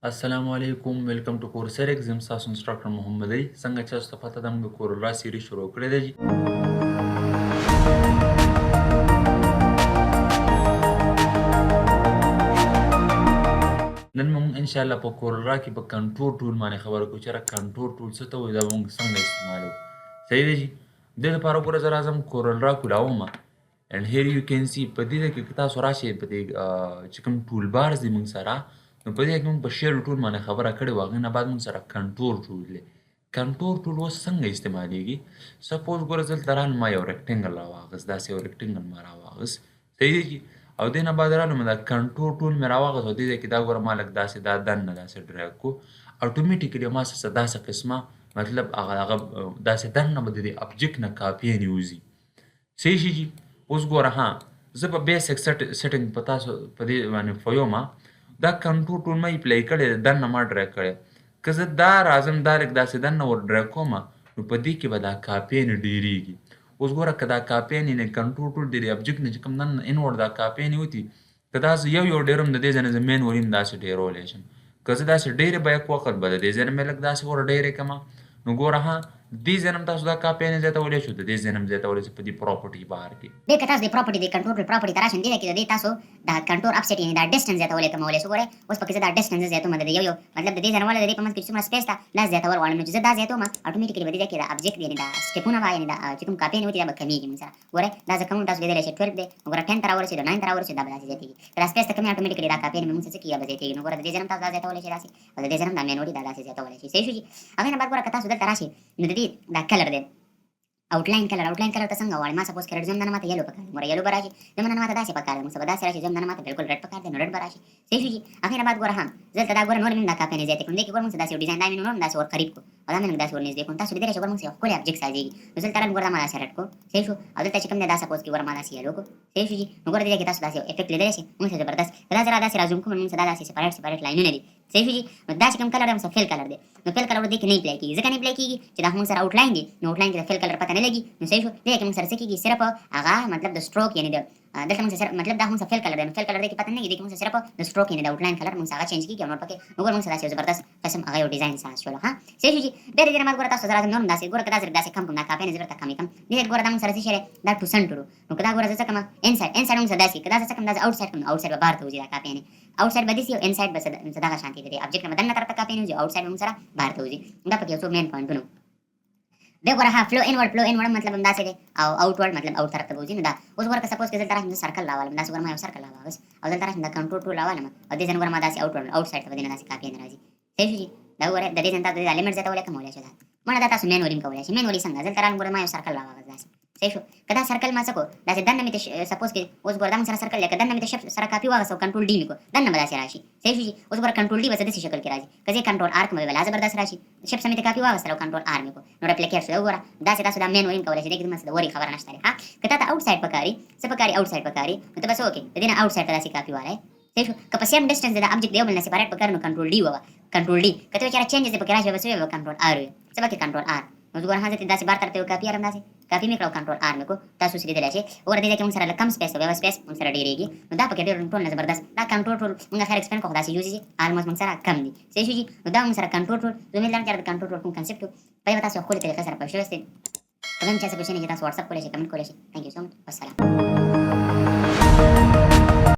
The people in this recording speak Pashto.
السلام علیکم ویلکم ټو کورسر ایگزام تاسو انسټرکټر محمد علي څنګه چې تاسو ته پته ده موږ کورل سیریز شروع کړې ده جی نن موږ ان شاء الله په کورل کې په کنټور ټول باندې خبرې کوو چې را کنټور ټول څه ته وایي دا موږ څنګه استعمالوو صحیح دی جی د دې لپاره ګوره زه راځم کورل را کولاوم and here you can see په دې کې که تاسو راشئ په دې چې کوم ټول بارز دي موږ سره نو په دې کې موږ په شیډ ټول باندې خبره کړې وه هغې نه بعد موږ سره کنټور ټول دی کنټور ټول اوس څنګه استعمالیږي سپوز ګوره زه دلته رالم ما یو ریکټینګل راواغست داسې یو ریکټینګل ما راواغست صحیح دی او دې نه بعد رالم دا کنټور ټول مې راواغست او دې ځای کې دا ګوره ما لږ داسې دا دننه داسې ډریګ کړو اټومیټیکلي ما څه داسې قسمه مطلب هغه داسې دننه به د دې ابجیکټ نه کاپي نیوځي صحیح شي جي اوس ګوره ها زه په بیسک سیټینګ په تاسو په دې باندې پوهیږم دا کنټور ټول ما اپلای کړی دننه ما ډریګ کړی که زه دا راځم دا لږ داسې دننه ور ډریګ کوم نو په دې کې به دا کاپین ډېرېږي اوس ګوره که دا کاپین یعنې کنټرول ټول د دې ابجیکټ نه چې کوم دننه انورډ دا کاپین وتي که دا زه یو ډېرم د دې ځای نه زه مین ور هم داسې ډېرولی شم که زه داسې ډېرې بیک وخت به د دې ځای نه مې لږ داسې ور ډېرې کړمه نو ګوره ها دې ځای نه تاسو دا کاپین زیاتولی شو د دې ځای نه زیاتولی شو په دې پراپرټي بار کې دې که تاسو د پراپرټي د کنټرول ټول پراپرټي ته راشئ دې کې د دې تاسو دا کنټور اپسیټ یعنې دا ډسټنس زیاتولی کمولی شو ګورئ اوس پکې زه دا ډسټنس زیاتوم د یو مطلب د دې ځای نه د دې په منځ کې څومره سپیس ته دا زیاتول غواړم نو چې زه دا زیاتوم اټومیټیکلي به دې ځای کې دا ابجیکټ یعنې دا سټیپونه به یعنې دا چې کوم کاپین وتي دا به کمیږي موږ سره ګورئ دا زه کوم تاسو لیدلی شئ 12 دی ګوره 10 ته راورسېدو 9 ته راورسېدو دا به داسې زیاتېږي که دا سپیس ته کمې اټومیټیکلي دا کاپین مې موږ څه کېږي به زیاتېږي نو ګوره د دې ځای نه تاسو دا زیاتولی شئ داسې او د دې ځای نه دا مینوري دا داسې زیاتولی شئ صحیح شو جي هغې نه بعد ګوره که تاسو دلته راشئ نو د دې دا کلر دی outline colour ته څنګه غواړئ ما سپوز کړئ زم نه ماته یلو پکار دی مور یلو براشي زم نه ماته داسې پکار دی مو سبا داسې راشي زم نه ماته بالکل ریډ پکار دی نو ریډ براشي صحیح شو جی هغې نه بعد ګوره هم زه دا ګوره نور مې دا کاپی نه زیاتې کړم دې کې ګوره موږ داسې یو ډیزاین دا مې نور داسې ور قریب کړو او دا مې داسې ور نږدې کړم تاسو لیدلی شئ ګوره موږ یو ښکلی ابجیکټ سازېږي نو زه دلته رالم ګوره دا ما داسې رډ کړو صحیح شو او دلته چې کوم دی دا سپوز کړئ ګوره ما داسې یلو کړو صحیح شو جي نو ګوره دې کې تاسو داسې یو افیکټ لیدلی شئ موږ زبردست که دا زه داسې را زوم کوم موږ دا داسې سپریټ لاینونه دي صحیح شو جي نو دا چې کوم کلر دی موږ فیل کلر دی نو فیل کلر دې کې نه اپلای کېږي ځکه نه اپلای کېږي چې دا موږ سره آوټلاین دی نو آوټلاین کې د فیل کلر پته نه لګي نو صحیح شو دې کې موږ سره څه کېږي صرف هغه مطلب د سټروک یعنې د دلته موږ سره مطلب دا هم فیل کلر دی نو فیل کلر دې کې پته نه لګي دې کې موږ صرف د سټروک یعنې د آوټلاین کلر موږ هغه چینج کېږي او نور پکې نو ګوره موږ داسې یو زبردست قسم هغه یو ډیزاین ساز شولو ها صحیح شو جي بیا دې نه بعد ګوره تاسو سره نور داسې ګوره که دا زه داسې کم کوم دا کاپی نه زه ورته کمې کړم دې ګوره دا موږ سره څه شی دی دا ټو سنټ ورو نو که دا ګوره زه څه کړم انسایډ موږ سره داسې که دا زه څه کړم دا زه آوټسایډ کړم آوټسایډ به بهر ته وځي دا کاپی نه آوټسایډ به داسې او انسایډ به دغه شانتې دی ابجیکټ نه به دننه طرف ته کاپی نه وځي آوټسایډ به موږ سره بهر ته وځي دا پکې یو څو مین پوینټونه بیا ګوره ها فلو انورډ مطلب هم داسې دی او آوټورډ مطلب آوټ طرف ته به وځي نو دا اوس ګوره که سپوز که دلته راشم زه سرکل راوالم داسې ګوره ما یو سرکل راواغست او دلته راشم دا کنټرول ټول راوالم او دې ځای نه ګوره ما داسې آوټ سایډ ته به دې نه داسې کاپي نه راځي صحیح شو جي دا ګوره د دې ځای نه تاسو دا لیمټ زیاتولی کمولی شئ دا مړه دا تاسو مین وریم کولی شئ مین وري څنګه دلته رالم ګوره ما یو سرکل راواغست داسې صحیح شو که دا سرکل ما څه کړو داسې دننه مې سپوز کې اوس ګوره دا موږ سره سرکل دی که دننه مې د شپ سره کاپي واغست او کنټرول ډي مې کړو دننه به داسې راشي صحیح شو جي اوس ګوره کنټرول ډي به څه داسې شکل کې راځي که زه کنټرول آر کړم به لا زبردست راشي شپ سمې ته کاپي واغستل او کنټرول آر مې کړو نو ریپلیکیټ شو وګوره داسې تاسو دا مین وریم کولی شئ دې کې داسې د وري خبره نشته دی ها که تا ته آوټ سایډ پکاري څه پکاري آوټ سایډ پکاري نو ته به څه وکړې د دې نه آوټ سایډ ته داسې کاپي والی صحیح شو که په سیم ډسټنس د ابجیکټ د یو بل نه سپریټ پکار نو کنټرول ډي ووه کنټرول ډي که ته چېرې چینجز دې پکې راشي به څه وي کنټرول آر وي څه پکې کنټرول آر نو ګوره ها زه داسې بار طرف ته یو کاپي ارم داسې کاپي مې کړه او کنټرول آر مې کړو تاسو اوس لیدلی شئ وګوره دې ځای کې موږ سره لږ کم سپیس او یو سپیس موږ سره ډېرېږي نو دا پکې ډېر ټول نه زبردست دا کنټرول ټول موږ خیر ایکسپلین کړو داسې یوز شي آلموسټ موږ سره کم دي صحیح شو جي نو دا موږ سره کنټرول ټول زه امید لرم چې د کنټرول ټول کوم کنسپټ و بیا به تاسو ښکلې طریقې سره پوه شوي یاستئ که بل هم چا څه کوېشن وي چې تاسو واټساپ کولی شئ کمنټ کولی شئ تھینک یو سو مچ والسلام